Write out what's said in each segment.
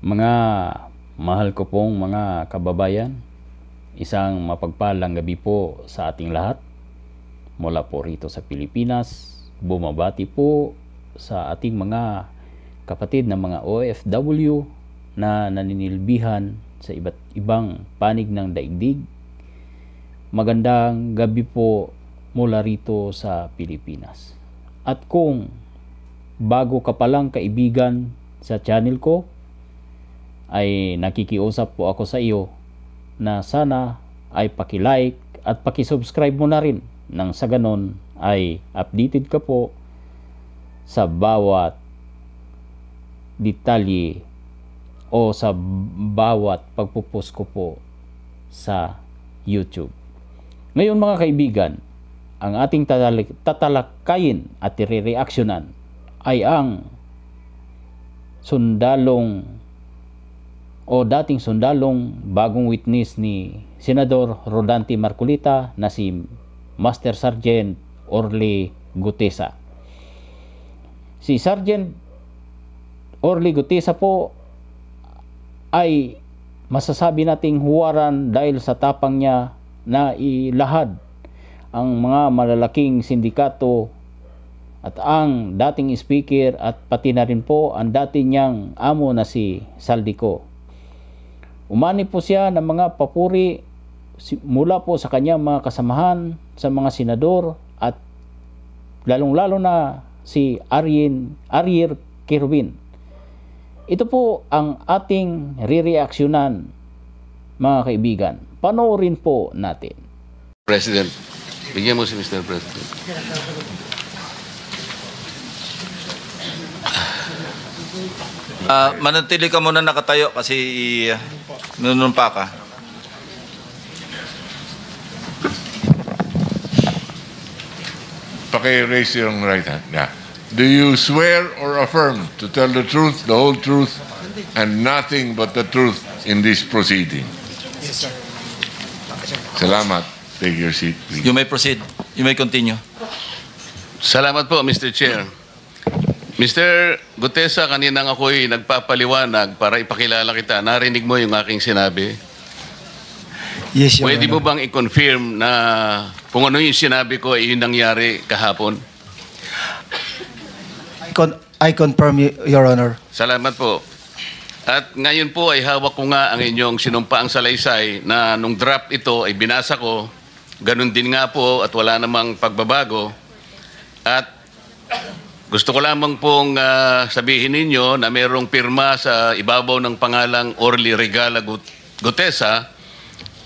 Mga mahal ko pong mga kababayan, isang mapagpalang gabi po sa ating lahat. Mula po rito sa Pilipinas, bumabati po sa ating mga kapatid na mga OFW na naninilbihan sa iba't ibang panig ng daigdig. Magandang gabi po mula rito sa Pilipinas. At kung bago ka palang kaibigan sa channel ko, ay nakikiusap po ako sa iyo na sana ay paki-like at paki-subscribe mo na rin nang sa ganon ay updated ka po sa bawat detalye o sa bawat pagpupost ko po sa YouTube. Ngayon mga kaibigan, ang ating tatalakayin at i-reactionan ay ang sundalong o dating sundalong bagong witness ni Senador Rodante Marcolita na si Master Sergeant Orly Gutesa. Si Sergeant Orly Gutesa po ay masasabi nating huwaran dahil sa tapang niya na ilahad ang mga malalaking sindikato at ang dating speaker at pati na rin po ang dati niyang amo na si Saldico. Umani po siya ng mga papuri mula po sa kanyang mga kasamahan sa mga senador at lalong-lalo na si Ariel Kirwin. Ito po ang ating re-reaksyonan mga kaibigan. Panoorin po natin. President, bigyan mo si Mr. President. Manatili ka muna nakatayo kasi nunumpa ka. Paki-raise your right hand. Yeah. Do you swear or affirm to tell the truth, the whole truth, and nothing but the truth in this proceeding? Yes, sir. Salamat. Take your seat, please. You may proceed. You may continue. Salamat po, Mr. Chair. Mr. Gutesa, kaninang ako'y nagpapaliwanag para ipakilala kita. Narinig mo yung aking sinabi. Yes, Your Pwede mo Honor. bang i-confirm na kung ano yung sinabi ko ay yung nangyari kahapon? I confirm, Your Honor. Salamat po. At ngayon po ay hawak ko nga ang inyong sinumpaang salaysay na nung draft ito ay binasa ko. Ganun din nga po at wala namang pagbabago. At gusto ko lamang pong sabihin ninyo na mayroong pirma sa ibabaw ng pangalang Orly Regala Gutesa.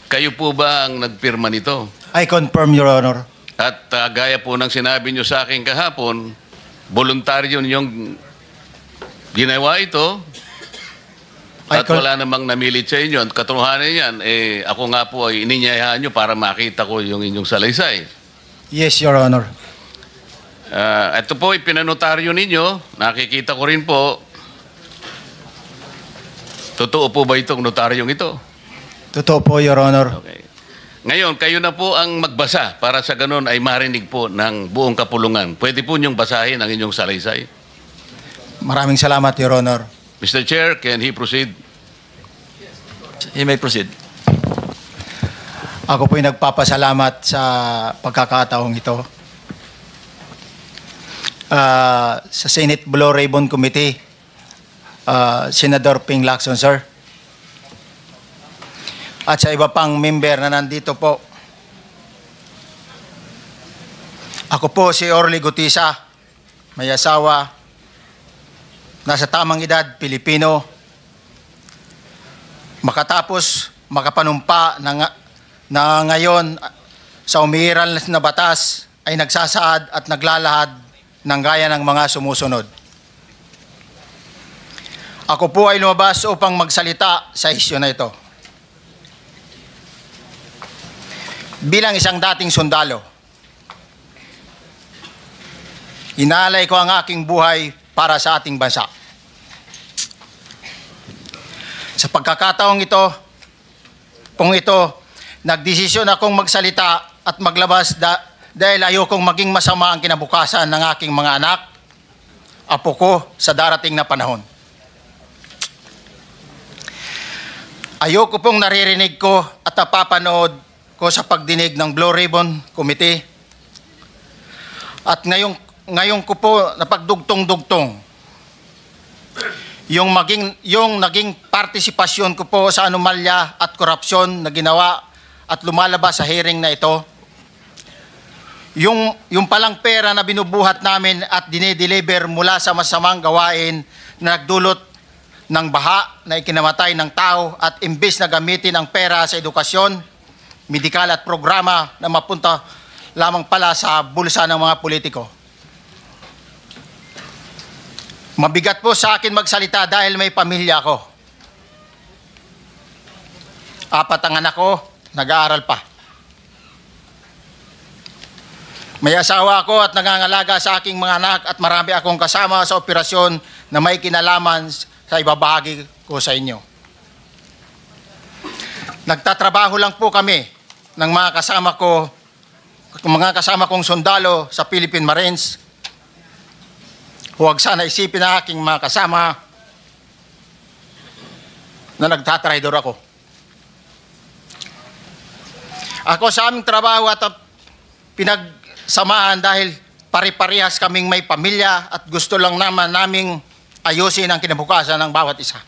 Kayo po ba ang nagpirma nito? I confirm, Your Honor. At gaya po ng sinabi nyo sa akin kahapon, voluntaryo ninyong ginawa ito at wala namang namilit sa inyo. At katotohanan yan, ako nga po ay ininyayahan nyo para makita ko yung inyong salaysay. Yes, Your Honor. Ito po, ipinanotaryo ninyo. Nakikita ko rin po. Totoo po ba itong notaryong ito? Totoo po, Your Honor. Okay. Ngayon, kayo na po ang magbasa para sa ganun ay marinig po ng buong kapulungan. Pwede po niyong basahin ang inyong salaysay. Maraming salamat, Your Honor. Mr. Chair, can he proceed? You may proceed. Ako po'y nagpapasalamat sa pagkakataong ito. Sa Senate Blue Ribbon Committee, Senador Ping Lacson, sir. At sa iba pang member na nandito po. Ako po si Orly Gutesa, may asawa, nasa tamang edad, Pilipino. Makatapos makapanumpa na ngayon sa umiiral na batas ay nagsasaad at naglalahad ng gaya ng mga sumusunod. Ako po ay lumabas upang magsalita sa isyu na ito. Bilang isang dating sundalo, inaalay ko ang aking buhay para sa ating bansa. Sa pagkakataong ito, nagdesisyon akong magsalita at maglabas dahil ayokong maging masama ang kinabukasan ng aking mga anak, apo ko sa darating na panahon. Ayoko pong naririnig ko at napapanood ko sa pagdinig ng Blue Ribbon Committee. At ngayon ko po napagdugtong-dugtong yung naging partisipasyon ko po sa anomalya at korupsyon na ginawa at lumalabas sa hearing na ito. Yung palang pera na binubuhat namin at dinideliver mula sa masamang gawain na nagdulot ng baha na ikinamatay ng tao at imbes na gamitin ang pera sa edukasyon, medikal at programa na mapunta lamang pala sa bulsa ng mga politiko. Mabigat po sa akin magsalita dahil may pamilya ko. 4 ang anak ko, nag-aaral pa. May asawa ako at nangangalaga sa aking mga anak at marami akong kasama sa operasyon na may kinalaman sa ibabahagi ko sa inyo. Nagtatrabaho lang po kami ng mga kasama kong sundalo sa Philippine Marines. Huwag sana isipin na aking mga kasama na nagtatraidor ako. Ako sa aming trabaho at pinagsamahan dahil pare-parehas kaming may pamilya at gusto lang naman naming ayusin ang kinabukasan ng bawat isa.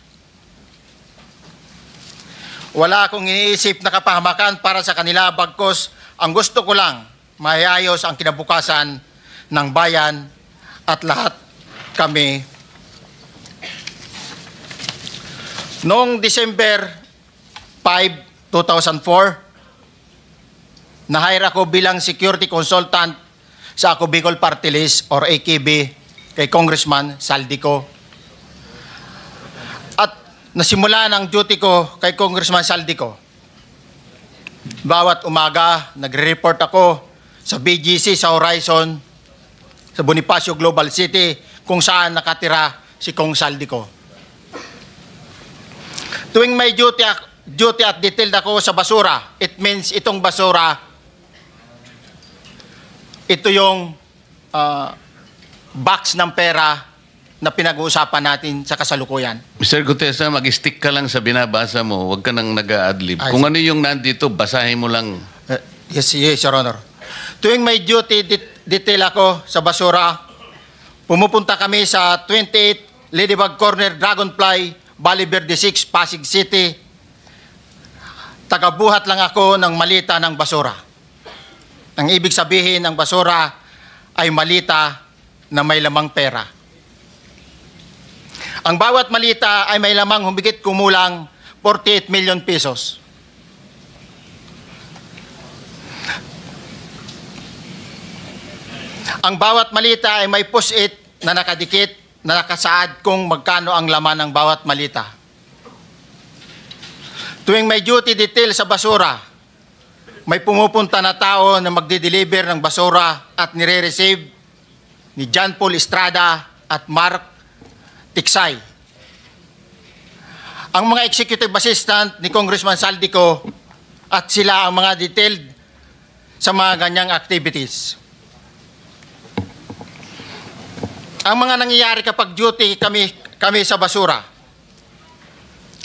Wala akong iniisip na kapahamakan para sa kanila, bagkus ang gusto ko lang maayos ang kinabukasan ng bayan at lahat kami. Noong December 5, 2004, na-hire ako bilang security consultant sa Ako Bicol Party List or AKB kay Congressman Saldico. At nasimula ng duty ko kay Congressman Saldico. Bawat umaga, nagre-report ako sa BGC sa Horizon, sa Bonifacio Global City, kung saan nakatira si Kong Saldico. Tuwing may duty at detailed ako sa basura, it means itong basura, ito yung box ng pera na pinag-uusapan natin sa kasalukuyan. Mr. Gutesa, mag-stick ka lang sa binabasa mo. Huwag ka nang nag-a-adlib. Kung ano yung nandito, basahin mo lang. Yes, Your Honor. Tuwing may duty detail ako sa basura, pumupunta kami sa 28 Ladybug Corner, Dragonfly, Valle Verde 6, Pasig City. Tagabuhat lang ako ng malita ng basura. Ang ibig sabihin ng basura ay malita na may lamang pera. Ang bawat malita ay may lamang humigit kumulang 48 million pesos. Ang bawat malita ay may post-it na nakadikit na nakasaad kung magkano ang laman ng bawat malita. Tuwing may duty detail sa basura, may pumupunta na tao na magde-deliver ng basura at nire-receive ni John Paul Estrada at Mark Tiksay. Ang mga executive assistant ni Congressman Saldico at sila ang mga detailed sa mga ganyang activities. Ang mga nangyayari kapag duty kami sa basura,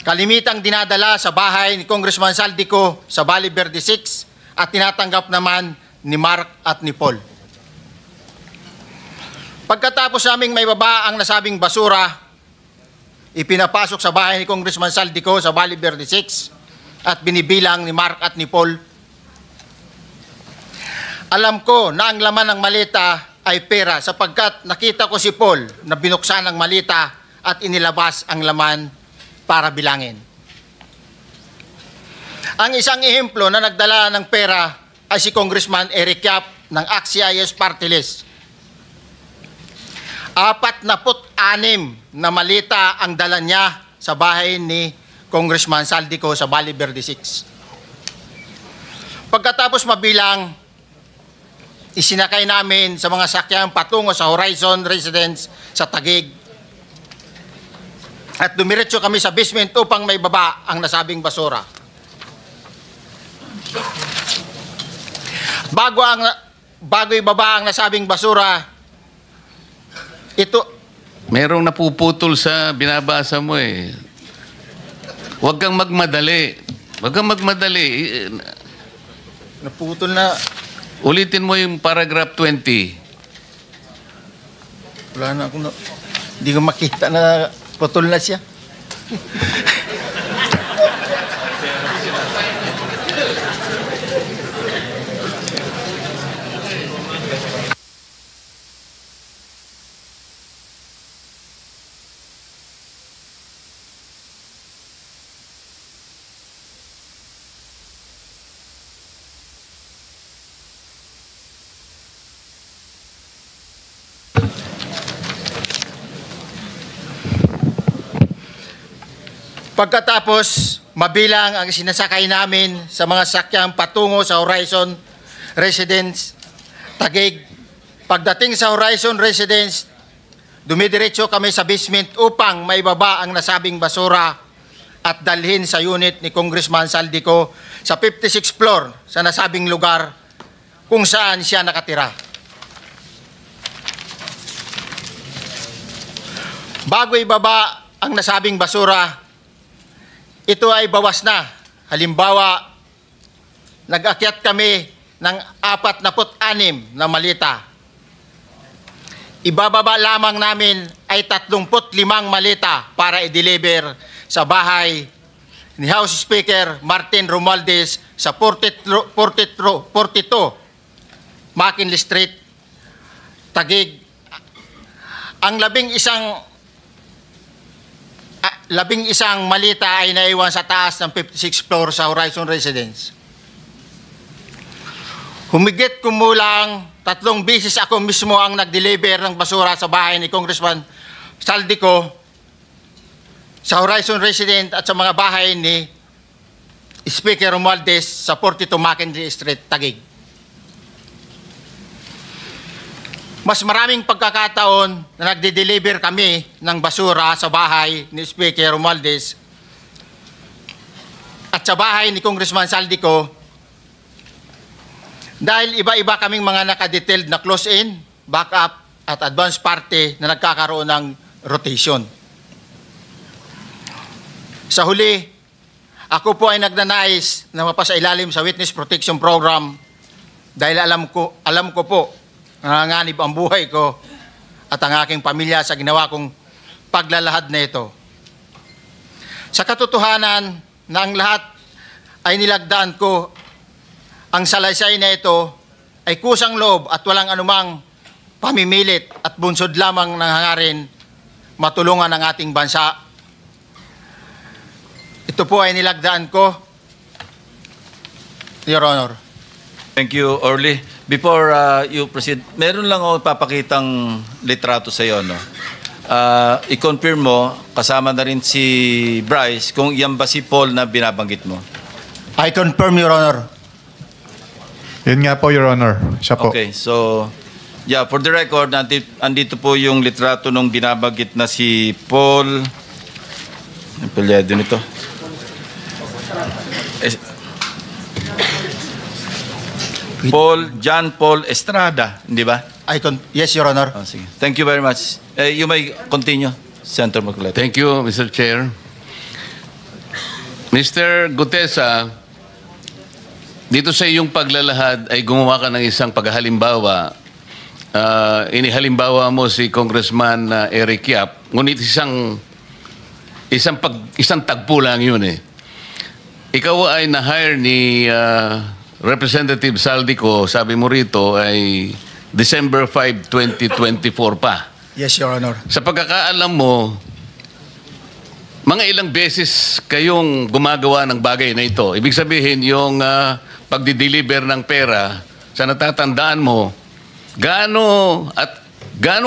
kalimitang dinadala sa bahay ni Congressman Saldico sa Valle Verde 6 at tinatanggap naman ni Mark at ni Paul. Pagkatapos naming may baba ang nasabing basura, ipinapasok sa bahay ni Congressman Saldico sa Valle Verde 6 at binibilang ni Mark at ni Paul. Alam ko na ang laman ng malita ay pera sapagkat nakita ko si Paul na binuksan ang malita at inilabas ang laman para bilangin. Ang isang ehemplo na nagdala ng pera ay si Congressman Eric Yap ng AXIS Party List. 46 na malita ang dala niya sa bahay ni Congressman Saldico sa Valle Verde 6. Pagkatapos mabilang, isinakay namin sa mga sakyan patungo sa Horizon Residence sa Taguig. At dumiretso kami sa basement upang may baba ang nasabing basura. Bago ibaba ang nasabing basura, ito... Merong napuputol sa binabasa mo eh. Huwag kang magmadali. Huwag kang magmadali. Naputol na. Ulitin mo yung paragraph 20. Wala na akong... Hindi ko makita na putol na siya. Pagkatapos, mabilang ang sinasakay namin sa mga sakyang patungo sa Horizon Residence, Taguig. Pagdating sa Horizon Residence, dumidiretso kami sa basement upang maibaba ang nasabing basura at dalhin sa unit ni Congressman Saldico sa 56th floor sa nasabing lugar kung saan siya nakatira. Bago ibaba ang nasabing basura, ito ay bawas na. Halimbawa, nag-akyat kami ng 46 na malita. Ibababa lamang namin ay 35 malita para i-deliver sa bahay ni House Speaker Martin Romualdez sa 42 McKinley Street, Taguig. Ang labing isang malita ay naiwan sa taas ng 56th floor sa Horizon Residence. Humigit kumulang 3 beses ako mismo ang nag-deliver ng basura sa bahay ni Congressman Saldico, sa Horizon Residence at sa mga bahay ni Speaker Romualdez sa 42 McKinley Street, Taguig. Mas maraming pagkakataon na nagde-deliver kami ng basura sa bahay ni Speaker Romualdez at sa bahay ni Congressman Saldico dahil iba-iba kaming mga nakadetailed na close-in, backup at advance party na nagkakaroon ng rotation. Sa huli, ako po ay nagnanais na mapasailalim sa Witness Protection Program dahil alam ko po nanganganib ang buhay ko at ang aking pamilya sa ginawa kong paglalahad na ito. Sa katotohanan na ang lahat ay nilagdaan ko, ang salaysay na ito ay kusang loob at walang anumang pamimilit at bunsod lamang ng hangarin matulungan ang ating bansa. Ito po ay nilagdaan ko, Your Honor. Thank you, Orly. Before you proceed, meron lang ako papakitang litrato sa iyo, no? I-confirm mo, kasama na rin si Bryce, kung yan ba si Paul na binabanggit mo. I confirm, Your Honor. Yun nga po, Your Honor. Siya po. Okay, so, yeah, for the record, andito po yung litrato nung binabanggit na si Paul. Ang pilyado nito. John Paul Estrada, hindi ba? Yes, Your Honor. Oh, sige. Thank you very much. You may continue, Senator Marcoleta. Thank you, Mr. Chair. Mr. Gutesa, dito sa iyong paglalahad ay gumawa ka ng isang paghalimbawa. Inihalimbawa mo si Congressman Eric Yap, ngunit isang tagpo lang yun eh. Ikaw ay na-hire ni Representative Saldico, sabi mo rito, ay December 5, 2024 pa. Yes, Your Honor. Sa pagkakaalam mo, mga ilang beses kayong gumagawa ng bagay na ito. Ibig sabihin, yung pagdi-deliver ng pera, sa natatandaan mo, gaano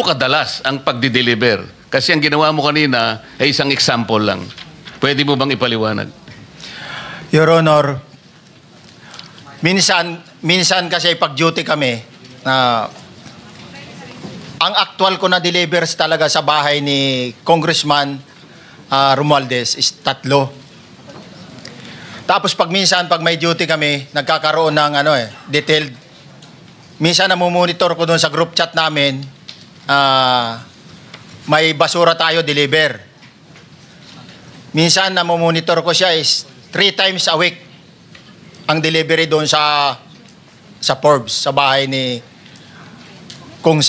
kadalas ang pagdi-deliver? Kasi ang ginawa mo kanina ay isang example lang. Pwede mo bang ipaliwanag? Your Honor, minsan kasi pag-duty kami, ang actual ko na delivers talaga sa bahay ni Congressman Romualdez is 3. Tapos pag may duty kami, nagkakaroon ng detailed. Minsan namumonitor ko doon sa group chat namin, may basura tayo deliver. minsan namomonitor ko siya is 3 times a week ang delivery doon sa Forbes, sa bahay ni Kung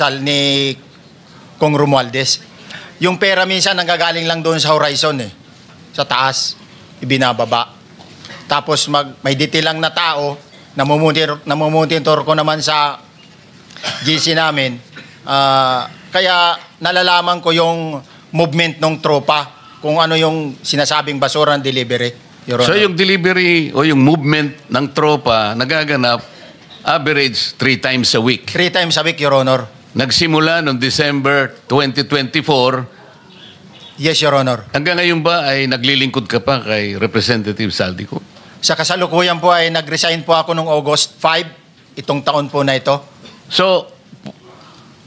Romualdez. Yung pera minsan nanggagaling lang doon sa horizon sa taas, ibinababa. Tapos may detail lang na tao, namumonitor ko naman sa GC namin. Kaya nalalaman ko yung movement ng tropa, kung ano yung sinasabing basura ng delivery. Your So Honor. yung delivery o yung movement ng tropa nagaganap average 3 times a week. 3 times a week, Your Honor. Nagsimula noong December 2024. Yes, Your Honor. Hanggang ngayon ba ay naglilingkod ka pa kay Representative Saldico? Sa kasalukuyan po ay nag-resign po ako noong August 5, itong taon po na ito. So,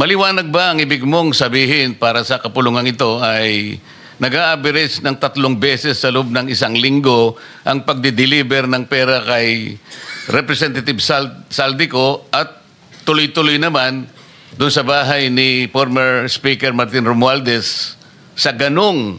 maliwanag ba ang ibig mong sabihin para sa kapulungan ito ay nag-a-average ng 3 beses sa loob ng isang linggo ang pagdi-deliver ng pera kay Representative Saldico at tuloy-tuloy naman doon sa bahay ni former Speaker Martin Romualdez sa ganong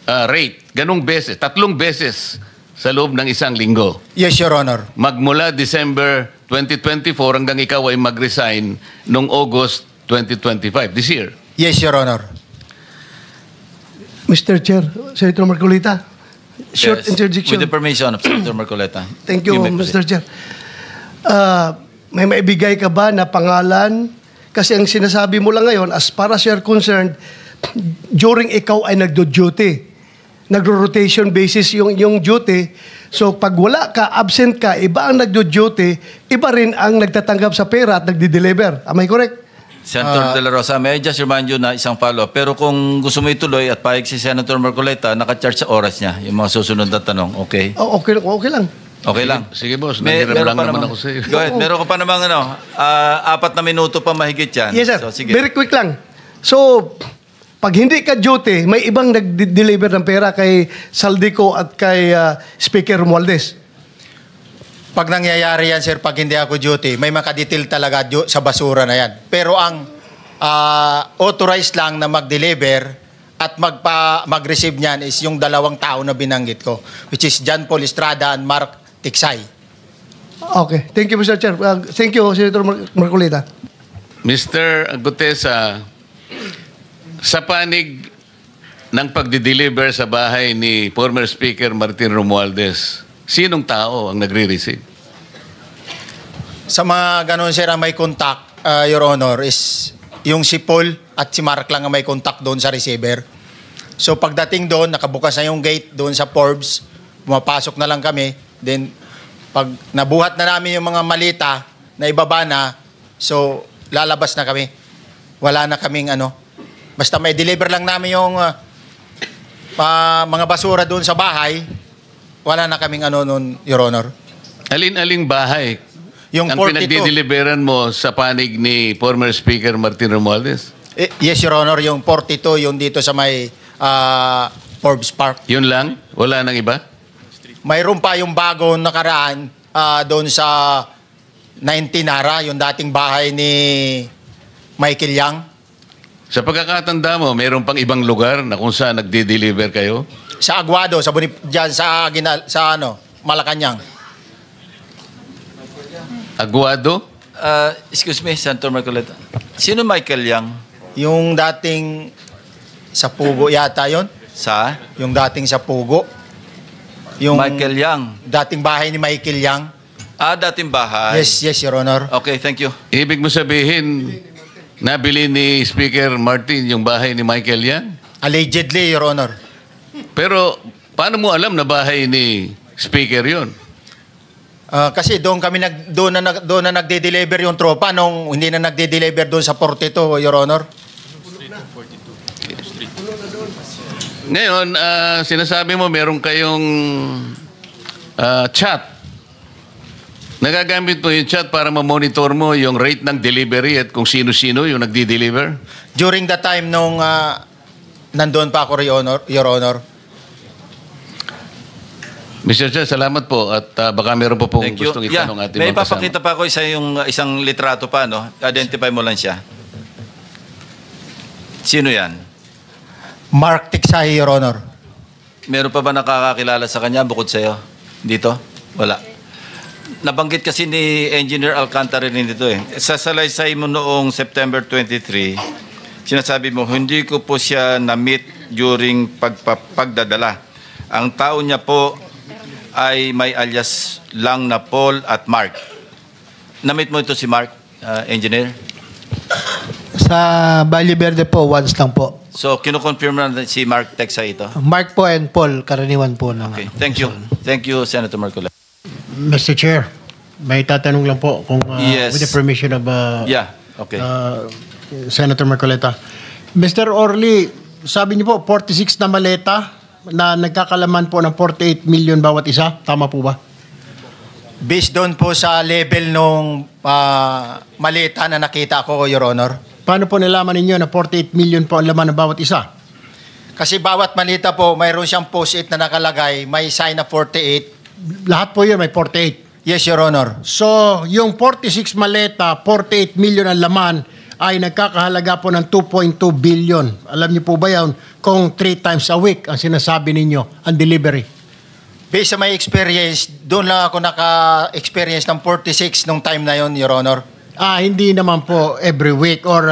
rate, ganong beses, 3 beses sa loob ng isang linggo. Yes, Your Honor. Magmula December 2024 hanggang ikaw ay mag-resign noong August 2025, this year. Yes, Your Honor. Mr. Chair, Senator Marcolita, short Yes. interjection. With the permission of Senator Marcoleta. Thank you, may Mr. proceed. Chair. May maibigay ka ba na pangalan? Kasi ang sinasabi mo lang ngayon, as far as you're concerned, during ikaw ay nagdo-duty, nagro-rotation basis yung duty. So pag wala ka, absent ka, iba ang nagdo-duty, iba rin ang nagtatanggap sa pera at nagdi-deliver. Am I correct? Senator De La Rosa, may I just remind you na isang follow-up. Pero kung gusto mo ituloy at payag si Senator Marcoleta, naka-charge sa oras niya yung mga susunod na tanong. Okay? Oh, okay lang. Okay lang. Sige boss, Meron nanghiram lang pa naman ako sa iyo. Go ahead. Meron ka pa namang 4 na minuto pa mahigit yan. Yes, sir. So, sige. Very quick lang. So, pag hindi ka duty, may ibang nag-deliver ng pera kay Saldico at kay Speaker Romualdez. Pag nangyayari yan, sir, pag hindi ako duty, may makadetail talaga sa basura na yan. Pero ang authorized lang na mag-deliver at mag-receive niyan is yung 2 tao na binanggit ko, which is John Paul Estrada and Mark Tiksay. Okay. Thank you, Mr. Chair. Thank you, Senator Marcolita. Mr. Gutesa, sa panig ng pagdi-deliver sa bahay ni former Speaker Martin Romualdez, sinong tao ang nagre-receive? Sa mga ganun, sir, ang may contact, Your Honor, is yung si Paul at si Mark lang ang may contact doon sa receiver. So pagdating doon, nakabukas na yung gate doon sa Forbes, pumapasok na lang kami. Then pag nabuhat na namin yung mga malita na ibaba na, so lalabas na kami. Wala na kaming basta may deliver lang namin yung mga basura doon sa bahay, wala na kaming noon, Your Honor. Alin-aling bahay Yung ang 42. pinagdi-deliveran mo sa panig ni former Speaker Martin Romualdez? Yes, Your Honor, yung 42, yung dito sa may Forbes Park. Yun lang? Wala nang iba? Mayroon pa yung bago nakaraan doon sa 19 Nara, yung dating bahay ni Michael Yang. Sa pagkakatanda mo, mayroon pang ibang lugar na kung saan nagdi-deliver kayo? Sa Aguado, dyan sa Malacanang. Aguado? Excuse me, Senator Marcoleta. Sino Michael Yang? Yung dating sa Pugo yata yon, Sa? yung dating sa Pugo. Yung Michael Yang. dating bahay ni Michael Yang. Dating bahay. Yes, Your Honor. Okay, thank you. Ibig mo sabihin, nabili ni Speaker Martin yung bahay ni Michael Yan? Allegedly, Your Honor. Pero paano mo alam na bahay ni Speaker yon? Kasi doon na nagde-deliver yung tropa nung hindi na nagde-deliver doon sa 42, Your Honor. Ngayon, sinasabi mo meron kayong chat. Nagagamit mo yung chat para ma-monitor mo yung rate ng delivery at kung sino-sino yung nagdi-deliver? During the time nung nandoon pa ako, Your Honor. Mr. Chair, salamat po at baka meron po pong Thank you. gustong itanong ating May mga kasama. papakita pa ako isang litrato pa, no? Identify mo lang siya. Sino yan? Mark Tiksay, Your Honor. meron pa ba nakakakilala sa kanya bukod sa'yo? Dito? Wala. Nabanggit kasi ni Engineer Alcantara rin dito eh. Sa salaysay mo noong September 23, sinasabi mo, hindi ko po siya na-meet during pagdadala. Ang tao niya po ay may alias lang na Paul at Mark. Na-meet mo ito si Mark, Engineer? Sa Valle Verde po, once lang po. So, kinukonfirm na si Mark Texa ito? Mark po and Paul, karaniwan po ng... Okay, thank you. Thank you, Senator Marcoleta. Mr. Chair, may tatanong lang po kung Yes. with the permission of Yeah, okay. Senator Marcoleta. Mr. Orly, sabi niyo po 46 na maleta na nagkakalaman po ng 48 million bawat isa. Tama po ba? Based doon po sa level nung malita na nakita ko, Your Honor. Paano po nalaman ninyo na 48 million po ang laman ng bawat isa? Kasi bawat malita po, mayroon siyang post-it na nakalagay, may sign na 48. Lahat po yun may 48. Yes, Your Honor. So, yung 46 maleta, 48 million ang laman ay nagkakahalaga po ng 2.2 billion. Alam niyo po ba yan kung 3 times a week ang sinasabi ninyo ang delivery? Based sa my experience, doon lang ako naka-experience ng 46 nung time na yon, Your Honor. Hindi naman po every week or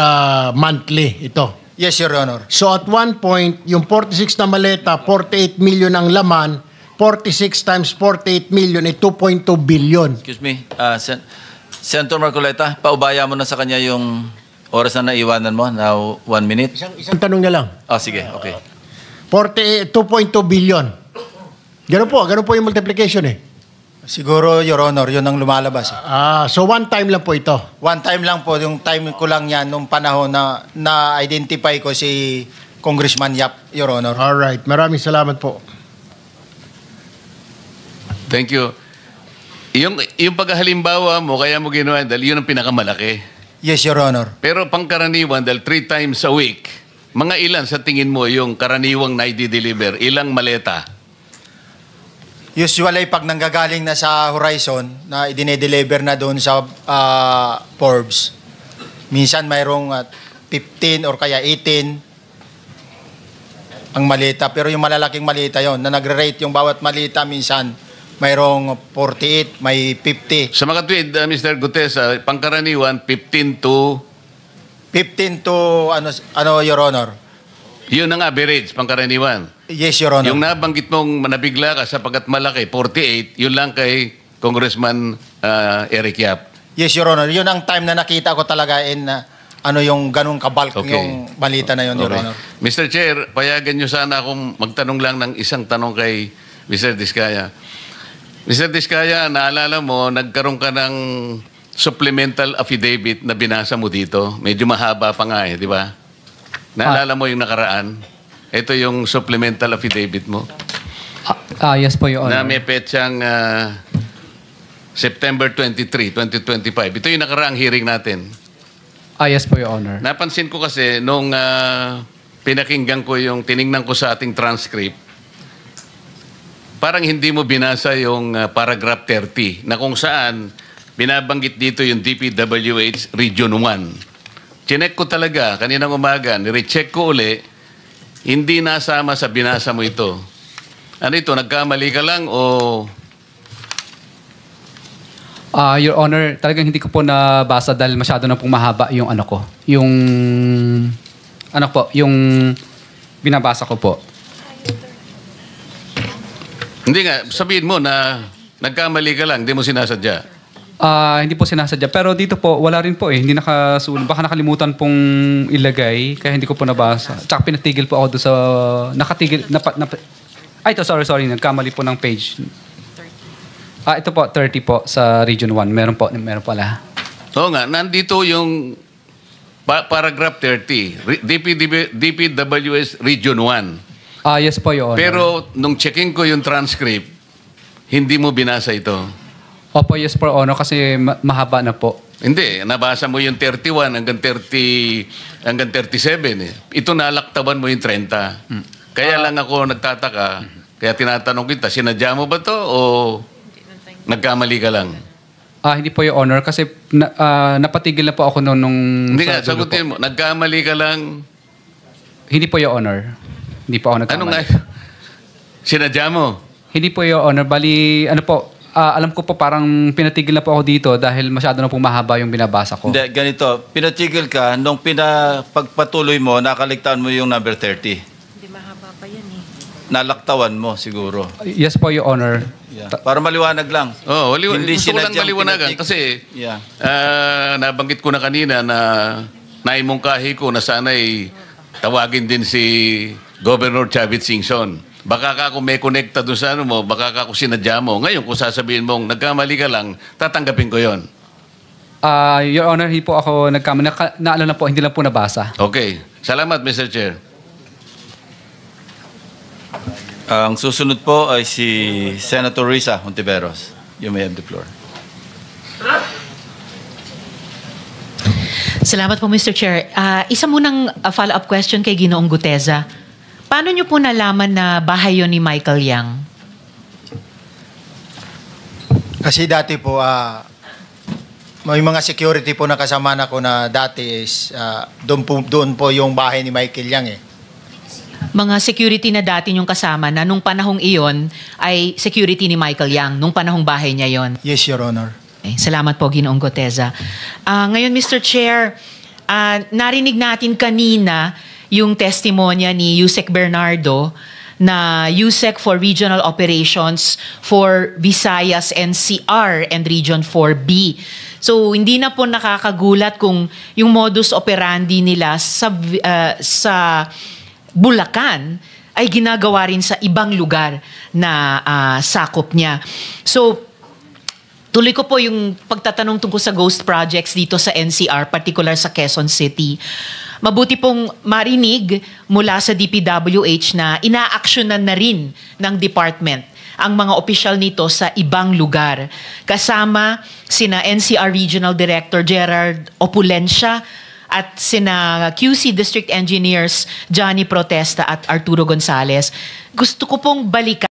monthly ito. Yes, Your Honor. So at one point, yung 46 na maleta, 48 million ang laman, 46 times 48 million ay 2.2 billion. Excuse me, Senator Marcoleta, paubaya mo na sa kanya yung oras na naiwanan mo, now 1 minute. Isang tanong na lang. Sige, okay. 2.2 billion. Ganun po yung multiplication eh. Siguro, Your Honor, yun ang lumalabas. So one time lang po ito. One time lang po, yung time ko lang yan, nung panahon na na-identify ko si Congressman Yap, Your Honor. Alright, maraming salamat po. Thank you. Yung paghalimbawa mo, kaya mo ginawa, dahil yun ang pinakamalaki. Yes, Your Honor. Pero pangkaraniwan, dahil 3 times a week, mga ilan sa tingin mo yung karaniwang na i-deliver? Ilang maleta? Usually, pag nanggagaling na sa Horizon, na idine-deliver na doon sa Forbes, minsan mayroong 15 or kaya 18 ang malita. Pero yung malalaking malita yon na nagre-rate yung bawat malita, minsan mayroong 48, may 50. Sa mga tweet, Mr. Gutesa, pangkaraniwan, 15 to, Your Honor? yun ang average, pangkaraniwan. Yes, Your Honor. Yung nabanggit mong nabigla ka sapagkat malaki, 48, yun lang kay Congressman Eric Yap. Yes, Your Honor. Yun ang time na nakita ko talaga yung ganung kabalk yung balita na yun, Your Honor. Mr. Chair, payagan nyo sana akong magtanong lang ng isang tanong kay Mr. Diskaya. Mr. Diskaya, naalala mo, nagkaroon ka ng supplemental affidavit na binasa mo dito. Medyo mahaba pa nga di ba? Naalala mo yung nakaraan? Ito yung supplemental affidavit mo. Yes po, Your Honor. Na may petsang September 23, 2025. Ito yung nakaraang hearing natin. Yes po, Your Honor. Napansin ko kasi nung pinakinggan ko tiningnan ko sa ating transcript, parang hindi mo binasa yung paragraph 30 na kung saan binabanggit dito yung DPWH Region 1. Chinek ko talaga kaninang umaga, nirecheck ko uli, hindi nasama sa binasa mo ito. Ano ito, nagkamali ka lang o... Your Honor, talagang hindi ko po nabasa dahil masyado na pong mahaba yung yung binabasa ko po. Hindi nga, sabihin mo na nagkamali ka lang, hindi mo sinasadya. Hindi po sinasadya. Pero dito po, wala rin po eh. Hindi nakasulat. Baka nakalimutan pong ilagay, kaya hindi ko po nabasa. Tsaka pinatigil po ako doon sa... Nakatigil... ito, sorry. Nagkamali po ng page. Ito po, 30 po sa Region 1. Meron pala. Oo nga, nandito yung paragraph 30. DPWS Region 1. Yes po, Your Honor. Pero nung checking ko yung transcript, hindi mo binasa ito. Opo, yes po, Honor, kasi mahaba na po. Hindi, nabasa mo yung 31 hanggang 37 eh. Ito nalaktaban mo yung 30. Kaya lang ako nagtataka, kaya tinatanong kita, sinadya mo ba to o nagkamali ka lang? Hindi po, Your Honor, kasi napatigil na po ako nung hindi nga, sagutin mo, nagkamali ka lang? Hindi po, Your Honor. Hindi po ako nagkamali. Ano nga? Sinadya mo? Hindi po, Your Honor. Bali, ano po, alam ko po parang pinatigil na po ako dito dahil masyado na pong mahaba yung binabasa ko. Hindi, ganito. Pinatigil ka, nung pagpatuloy mo, nakaligtaan mo yung number 30. Hindi mahaba pa yan eh. Nalaktawan mo siguro. Yes po, Your Honor. Yeah. Para maliwanag lang. Oh, Hindi gusto ko lang sinadyang maliwanagan kasi nabanggit ko na kanina na naimungkahi ko na sana'y tawagin din si Governor Chavit Singson. Baka ka kung may connecta doon sa ano mo, baka ka kung sinadya mo. Ngayon, kung sasabihin mong nagkamali ka lang, tatanggapin ko yon. Your Honor, hindi po ako nagkamali. Naalala po, hindi lang po nabasa. Okay. Salamat, Mr. Chair. Ang susunod po ay si Senator Risa Hontiveros. You may have the floor. Salamat po, Mr. Chair. Isa munang follow-up question kay Ginoong Guteza. Paano niyo po nalaman na bahay yun ni Michael Yang? Kasi dati po, may mga security po na kasama na ko na dati is doon po yung bahay ni Michael Yang eh. Mga security na dati yung kasama na nung panahong iyon ay security ni Michael Yang, nung panahong bahay niya yon. Yes, Your Honor. Okay, salamat po, Ginoong Guteza. Ngayon, Mr. Chair, narinig natin kanina yung testimonya ni Yusek Bernardo na USEC for Regional Operations for Visayas NCR and Region 4B. So, hindi na po nakakagulat kung yung modus operandi nila sa Bulacan ay ginagawa rin sa ibang lugar na sakop niya. So, tuloy ko po yung pagtatanong tungkol sa ghost projects dito sa NCR, particular sa Quezon City. Mabuti pong marinig mula sa DPWH na ina-actionan na rin ng department ang mga opisyal nito sa ibang lugar. Kasama sina NCR Regional Director Gerard Opulencia at sina QC District Engineers Johnny Protesta at Arturo Gonzalez. Gusto ko pong balikan